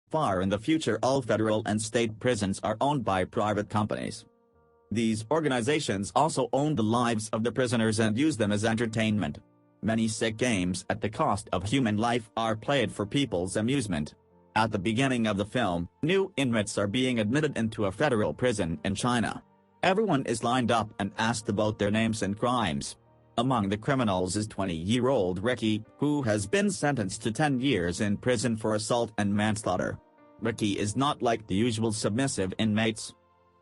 Far in the future, all federal and state prisons are owned by private companies. These organizations also own the lives of the prisoners and use them as entertainment. Many sick games at the cost of human life are played for people's amusement. At the beginning of the film, new inmates are being admitted into a federal prison in China. Everyone is lined up and asked about their names and crimes. Among the criminals is 20-year-old Ricky, who has been sentenced to 10 years in prison for assault and manslaughter. Ricky is not like the usual submissive inmates.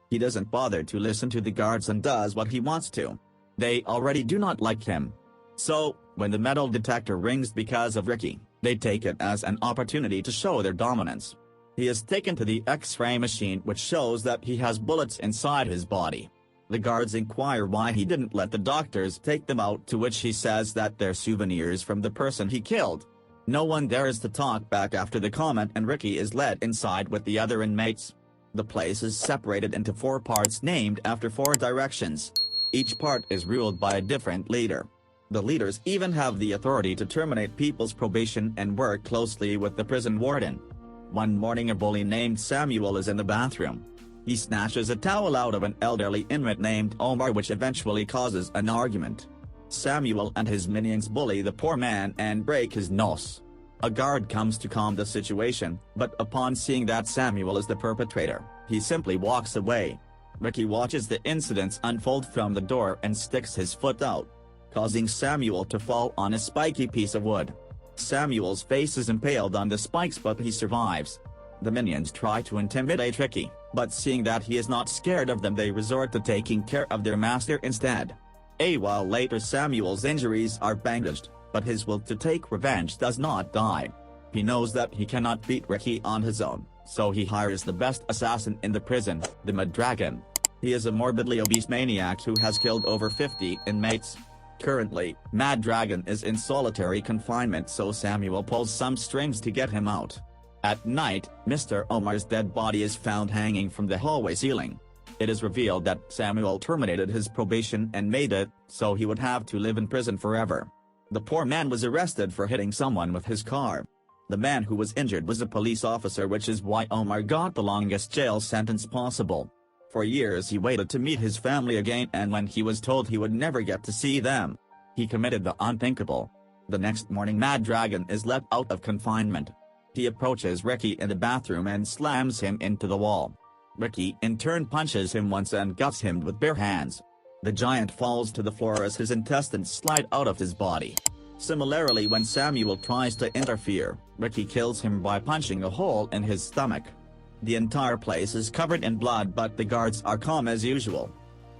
He doesn't bother to listen to the guards and does what he wants to. They already do not like him. So, when the metal detector rings because of Ricky, they take it as an opportunity to show their dominance. He is taken to the X-ray machine, which shows that he has bullets inside his body. The guards inquire why he didn't let the doctors take them out, to which he says that they're souvenirs from the person he killed. No one dares to talk back after the comment, and Ricky is led inside with the other inmates. The place is separated into 4 parts named after 4 directions. Each part is ruled by a different leader. The leaders even have the authority to terminate people's probation and work closely with the prison warden. One morning, a bully named Samuel is in the bathroom. He snatches a towel out of an elderly inmate named Omar, which eventually causes an argument. Samuel and his minions bully the poor man and break his nose. A guard comes to calm the situation, but upon seeing that Samuel is the perpetrator, he simply walks away. Ricky watches the incidents unfold from the door and sticks his foot out, causing Samuel to fall on a spiky piece of wood. Samuel's face is impaled on the spikes, but he survives. The minions try to intimidate Ricky, but seeing that he is not scared of them, they resort to taking care of their master instead. A while later, Samuel's injuries are bandaged, but his will to take revenge does not die. He knows that he cannot beat Ricky on his own, so he hires the best assassin in the prison, the Mad Dragon. He is a morbidly obese maniac who has killed over 50 inmates. Currently, Mad Dragon is in solitary confinement, so Samuel pulls some strings to get him out. At night, Mr. Omar's dead body is found hanging from the hallway ceiling. It is revealed that Samuel terminated his probation and made it so he would have to live in prison forever. The poor man was arrested for hitting someone with his car. The man who was injured was a police officer, which is why Omar got the longest jail sentence possible. For years he waited to meet his family again, and when he was told he would never get to see them, he committed the unthinkable. The next morning, Mad Dragon is let out of confinement. He approaches Ricky in the bathroom and slams him into the wall. Ricky in turn punches him once and guts him with bare hands. The giant falls to the floor as his intestines slide out of his body. Similarly, when Samuel tries to interfere, Ricky kills him by punching a hole in his stomach. The entire place is covered in blood, but the guards are calm as usual.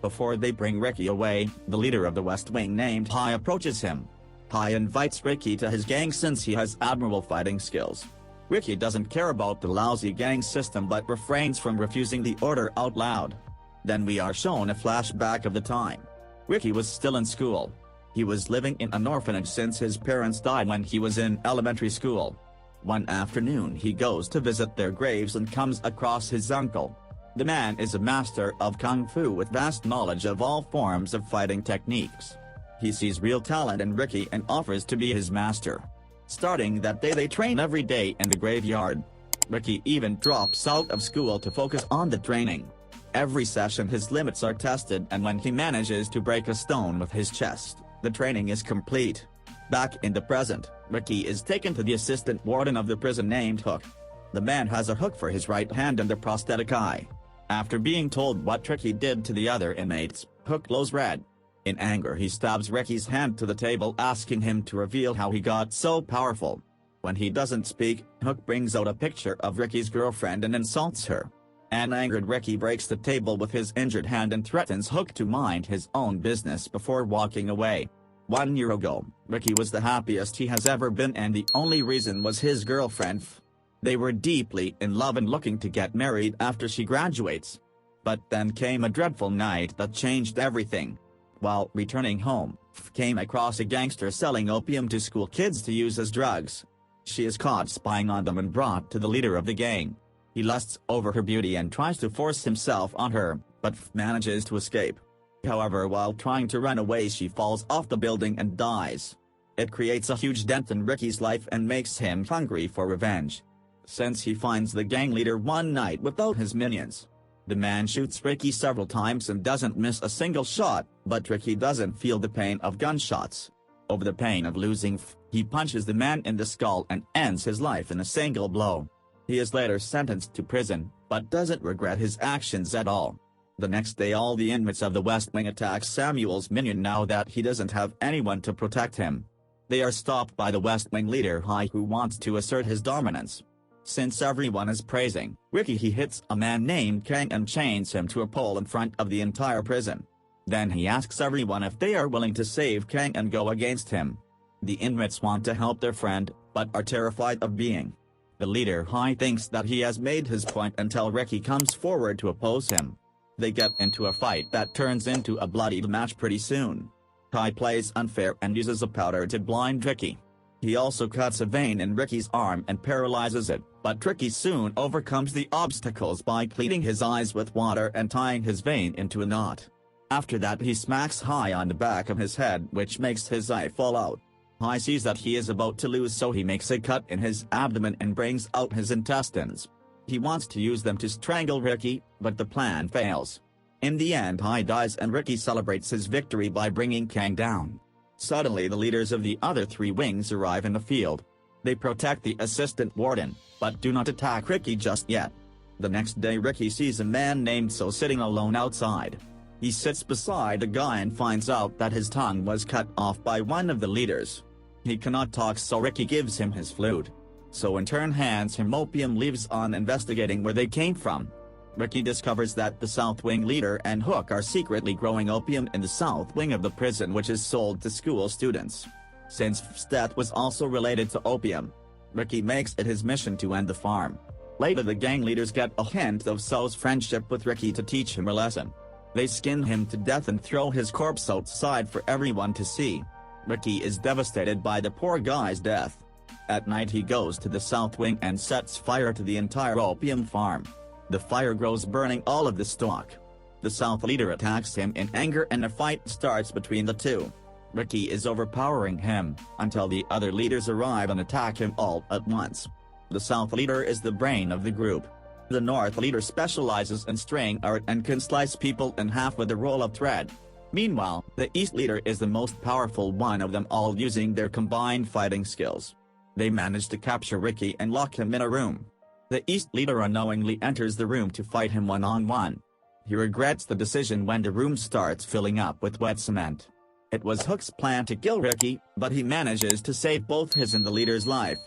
Before they bring Ricky away, the leader of the West Wing named Hai approaches him. Hai invites Ricky to his gang since he has admirable fighting skills. Ricky doesn't care about the lousy gang system but refrains from refusing the order out loud. Then we are shown a flashback of the time Ricky was still in school. He was living in an orphanage since his parents died when he was in elementary school. One afternoon he goes to visit their graves and comes across his uncle. The man is a master of Kung Fu with vast knowledge of all forms of fighting techniques. He sees real talent in Ricky and offers to be his master. Starting that day, they train every day in the graveyard. Ricky even drops out of school to focus on the training. Every session his limits are tested, and when he manages to break a stone with his chest, the training is complete. Back in the present, Ricky is taken to the assistant warden of the prison named Hook. The man has a hook for his right hand and a prosthetic eye. After being told what Ricky did to the other inmates, Hook glows red. In anger, he stabs Ricky's hand to the table, asking him to reveal how he got so powerful. When he doesn't speak, Hook brings out a picture of Ricky's girlfriend and insults her. An angered Ricky breaks the table with his injured hand and threatens Hook to mind his own business before walking away. 1 year ago, Ricky was the happiest he has ever been, and the only reason was his girlfriend. They were deeply in love and looking to get married after she graduates. But then came a dreadful night that changed everything. While returning home, came across a gangster selling opium to school kids to use as drugs. She is caught spying on them and brought to the leader of the gang. He lusts over her beauty and tries to force himself on her, but manages to escape. However, while trying to run away, she falls off the building and dies. It creates a huge dent in Ricky's life and makes him hungry for revenge. since he finds the gang leader one night without his minions. The man shoots Ricky several times and doesn't miss a single shot, but Ricky doesn't feel the pain of gunshots. Over the pain of losing, he punches the man in the skull and ends his life in a single blow. He is later sentenced to prison, but doesn't regret his actions at all. The next day all the inmates of the West Wing attack Samuel's minion now that he doesn't have anyone to protect him. They are stopped by the West Wing leader Hai, who wants to assert his dominance. Since everyone is praising Ricky, he hits a man named Kang and chains him to a pole in front of the entire prison. Then he asks everyone if they are willing to save Kang and go against him. The inmates want to help their friend, but are terrified of being. The leader Hai thinks that he has made his point until Ricky comes forward to oppose him. They get into a fight that turns into a bloodied match pretty soon. Hai plays unfair and uses a powder to blind Ricky. He also cuts a vein in Ricky's arm and paralyzes it, but Ricky soon overcomes the obstacles by cleaning his eyes with water and tying his vein into a knot. After that he smacks Hai on the back of his head, which makes his eye fall out. Hai sees that he is about to lose, so he makes a cut in his abdomen and brings out his intestines. He wants to use them to strangle Ricky, but the plan fails. In the end Hai dies and Ricky celebrates his victory by bringing Kang down. Suddenly the leaders of the other three wings arrive in the field. They protect the assistant warden, but do not attack Ricky just yet. The next day Ricky sees a man named So sitting alone outside. He sits beside a guy and finds out that his tongue was cut off by one of the leaders. He cannot talk, so Ricky gives him his flute. So in turn hands him opium leaves on investigating where they came from. Ricky discovers that the South Wing leader and Hook are secretly growing opium in the South Wing of the prison, which is sold to school students. Since F's death was also related to opium, Ricky makes it his mission to end the farm. Later the gang leaders get a hint of So's friendship with Ricky to teach him a lesson. They skin him to death and throw his corpse outside for everyone to see. Ricky is devastated by the poor guy's death. At night he goes to the South Wing and sets fire to the entire opium farm. The fire grows, burning all of the stock. The South leader attacks him in anger and a fight starts between the two. Ricky is overpowering him, until the other leaders arrive and attack him all at once. The South leader is the brain of the group. The North leader specializes in string art and can slice people in half with a roll of thread. Meanwhile, the East leader is the most powerful one of them all, using their combined fighting skills. They manage to capture Ricky and lock him in a room. The East leader unknowingly enters the room to fight him one-on-one. He regrets the decision when the room starts filling up with wet cement. It was Hook's plan to kill Ricky, but he manages to save both his and the leader's life.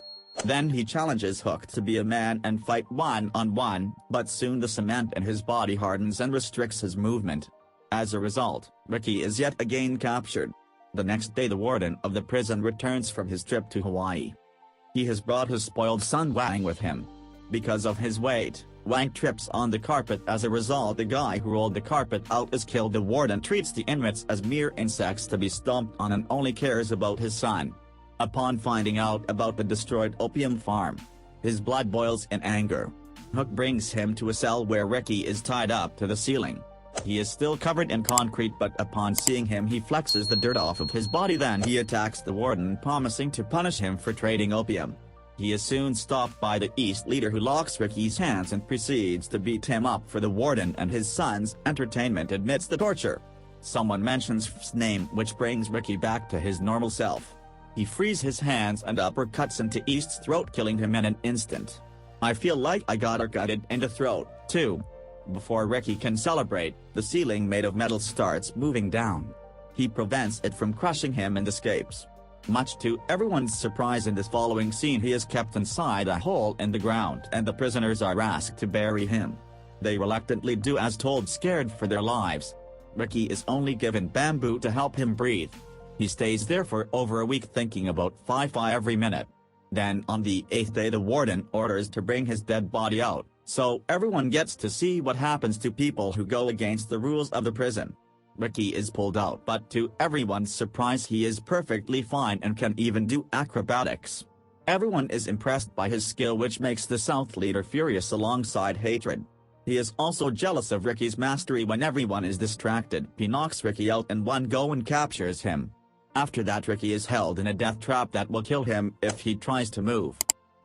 Then he challenges Hook to be a man and fight one-on-one, but soon the cement in his body hardens and restricts his movement. As a result, Ricky is yet again captured. The next day the warden of the prison returns from his trip to Hawaii. He has brought his spoiled son Wang with him. Because of his weight, Wang trips on the carpet. As a result, the guy who rolled the carpet out is killed. The warden treats the inmates as mere insects to be stomped on and only cares about his son. Upon finding out about the destroyed opium farm, his blood boils in anger. Hook brings him to a cell where Ricky is tied up to the ceiling. He is still covered in concrete, but upon seeing him he flexes the dirt off of his body. Then he attacks the warden, promising to punish him for trading opium. He is soon stopped by the East leader, who locks Ricky's hands and proceeds to beat him up. For the warden and his son's entertainment amidst the torture, someone mentions F's name, which brings Ricky back to his normal self. He frees his hands and uppercuts into East's throat, killing him in an instant. I feel like I got her gutted in the throat, too. Before Ricky can celebrate, the ceiling made of metal starts moving down. He prevents it from crushing him and escapes. Much to everyone's surprise, in this following scene he is kept inside a hole in the ground and the prisoners are asked to bury him. They reluctantly do as told, scared for their lives. Ricky is only given bamboo to help him breathe. He stays there for over a week, thinking about Fi-Fi every minute. Then on the 8th day the warden orders to bring his dead body out, so everyone gets to see what happens to people who go against the rules of the prison. Ricky is pulled out, but to everyone's surprise he is perfectly fine and can even do acrobatics. Everyone is impressed by his skill, which makes the South leader furious alongside hatred. He is also jealous of Ricky's mastery. When everyone is distracted, he knocks Ricky out in one go and captures him. After that Ricky is held in a death trap that will kill him if he tries to move.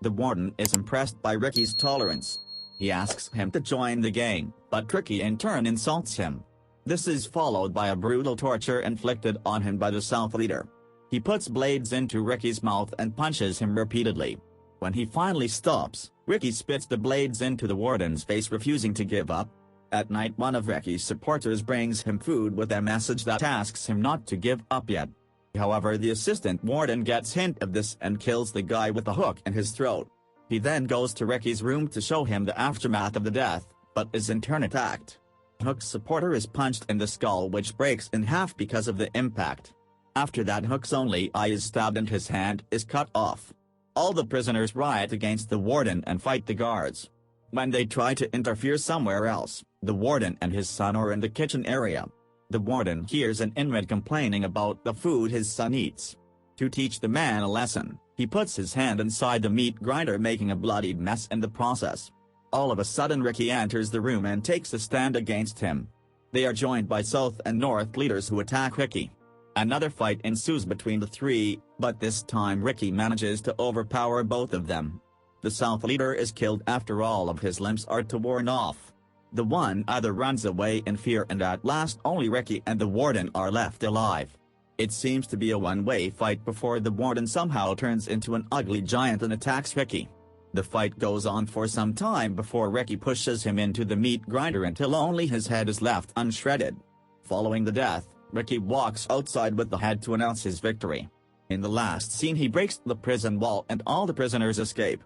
The warden is impressed by Ricky's tolerance. He asks him to join the gang, but Ricky in turn insults him. This is followed by a brutal torture inflicted on him by the South leader. He puts blades into Ricky's mouth and punches him repeatedly. When he finally stops, Ricky spits the blades into the warden's face, refusing to give up. At night, one of Ricky's supporters brings him food with a message that asks him not to give up yet. However, the assistant warden gets hint of this and kills the guy with a hook in his throat. He then goes to Ricky's room to show him the aftermath of the death, but is in turn attacked. Hook's supporter is punched in the skull, which breaks in half because of the impact. After that, Hook's only eye is stabbed and his hand is cut off. All the prisoners riot against the warden and fight the guards. When they try to interfere somewhere else, the warden and his son are in the kitchen area. The warden hears an inmate complaining about the food his son eats. To teach the man a lesson, he puts his hand inside the meat grinder, making a bloodied mess in the process. All of a sudden, Ricky enters the room and takes a stand against him. They are joined by South and North leaders who attack Ricky. Another fight ensues between the three, but this time Ricky manages to overpower both of them. The South leader is killed after all of his limbs are torn off. The one other runs away in fear, and at last only Ricky and the warden are left alive. It seems to be a one-way fight before the warden somehow turns into an ugly giant and attacks Ricky. The fight goes on for some time before Ricky pushes him into the meat grinder until only his head is left unshredded. Following the death, Ricky walks outside with the head to announce his victory. In the last scene, he breaks the prison wall and all the prisoners escape.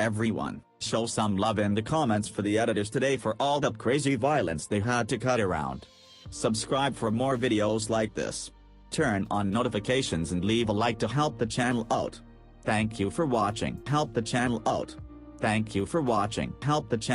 Everyone, show some love in the comments for the editors today for all that crazy violence they had to cut around. Subscribe for more videos like this. Turn on notifications and leave a like to help the channel out. Thank you for watching. Help the channel out. Thank you for watching. Help the channel.